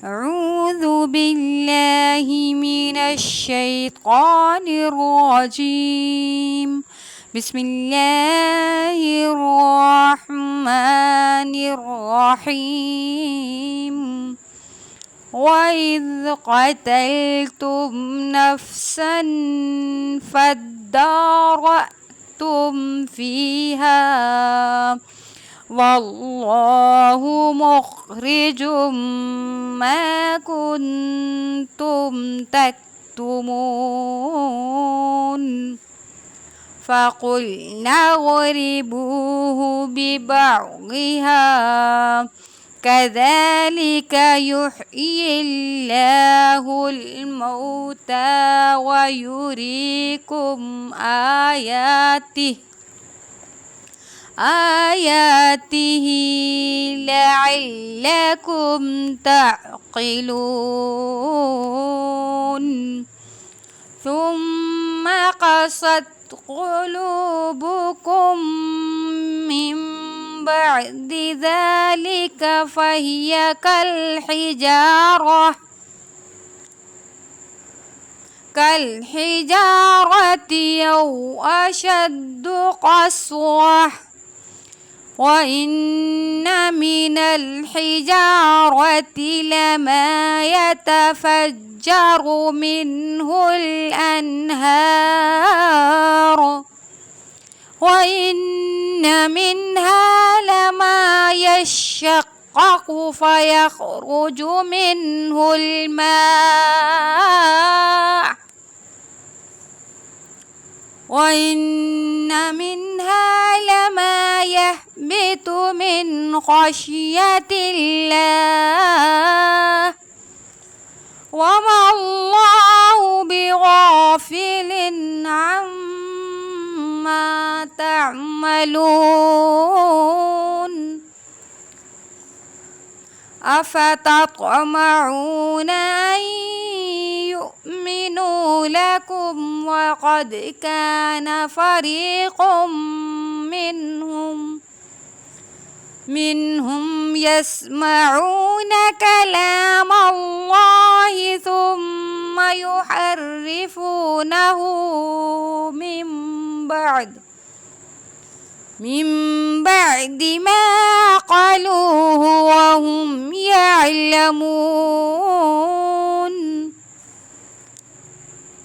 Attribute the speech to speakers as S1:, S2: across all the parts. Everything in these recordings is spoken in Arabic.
S1: أعوذ بالله من الشيطان الرجيم. بسم الله الرحمن الرحيم. وإذ قتلتم نفسا فادارأتم فيها والله مخرج ما كنتم تكتمون. فقلنا اضربوه ببعضها كذلك يحيي الله الموتى ويريكم آياته لعلكم تعقلون. ثم قست قلوبكم من بعد ذلك فهي كالحجارة أو أشد قسوة. وإن من الحجارة لما يتفجر منه الأنهار وإن منها لما يشقق فيخرج منه الماء وإن منها لما يهبط من خشية الله وما الله بغافل عما تعملون. أفتطمعون أن يؤمنوا لكم وقد كان فريق منهم يسمعون كلام الله ثم يحرفونه من بعد ما قالوه وهم يعلمون.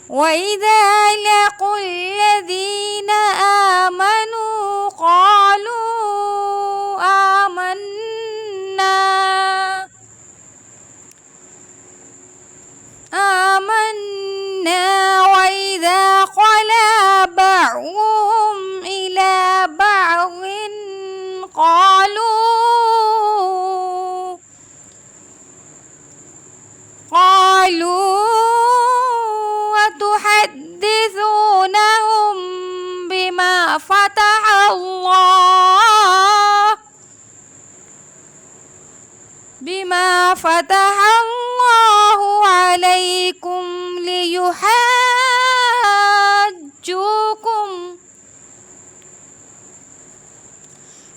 S1: وإذا لقوا الذين آمنوا قالوا آمنا وإذا خلا بعضهم إلى بعض قالوا وتحدثونهم بما فتح الله عليكم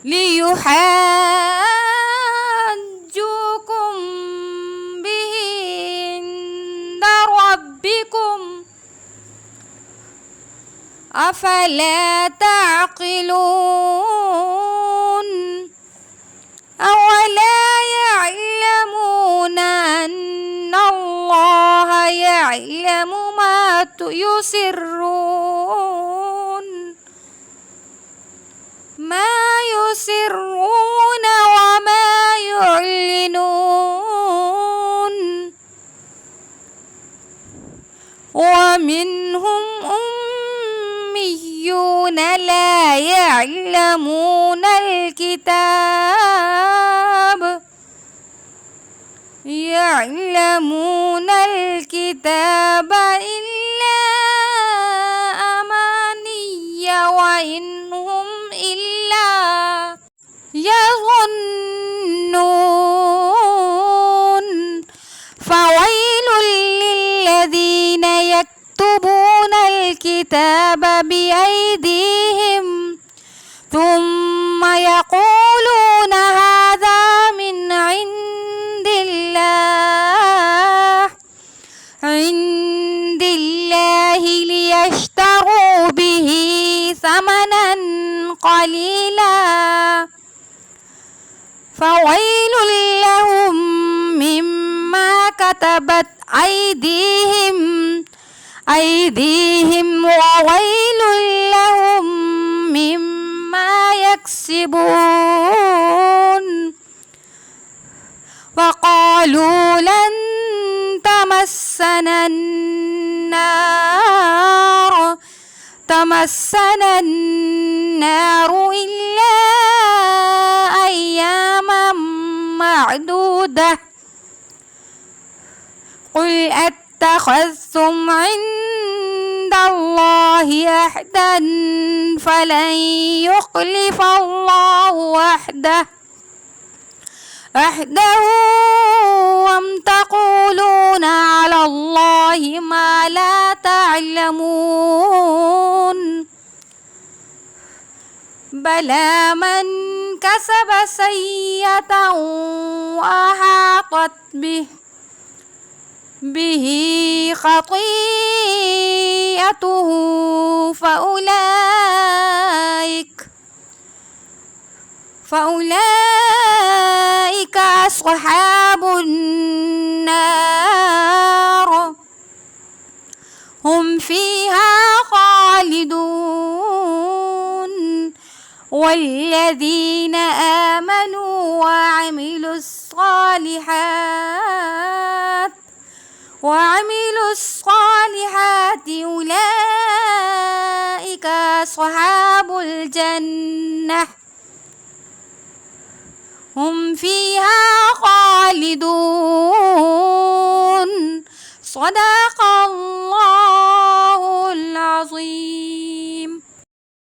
S1: ليحاجوكم به عند ربكم أفلا تعقلون. أولا يعلمون أن الله يعلم ما يسرون وما يعلنون. ومنهم أميون لا يعلمون الكتاب إلا أماني وإن هم إلا يظنون. فويل للذين يكتبون الكتاب بأيديهم ثم يقولون هذا من عند الله قليلا فويل لهم مما كتبت أيديهم وويل لهم مما يكسبون وقالوا لن تمسنا النار إلا أياما معدودة قل اتخذتم عند الله عهدا فلن يخلف الله عهده أم تقولون على الله ما لا تعلمون بلى من كسب سيئة وأحاطت به خطيئته فأولئك أصحاب النار هم فيها خالدون والذين آمنوا وعملوا الصالحات أولئك أصحاب الجنة هم فيها خالدون صدق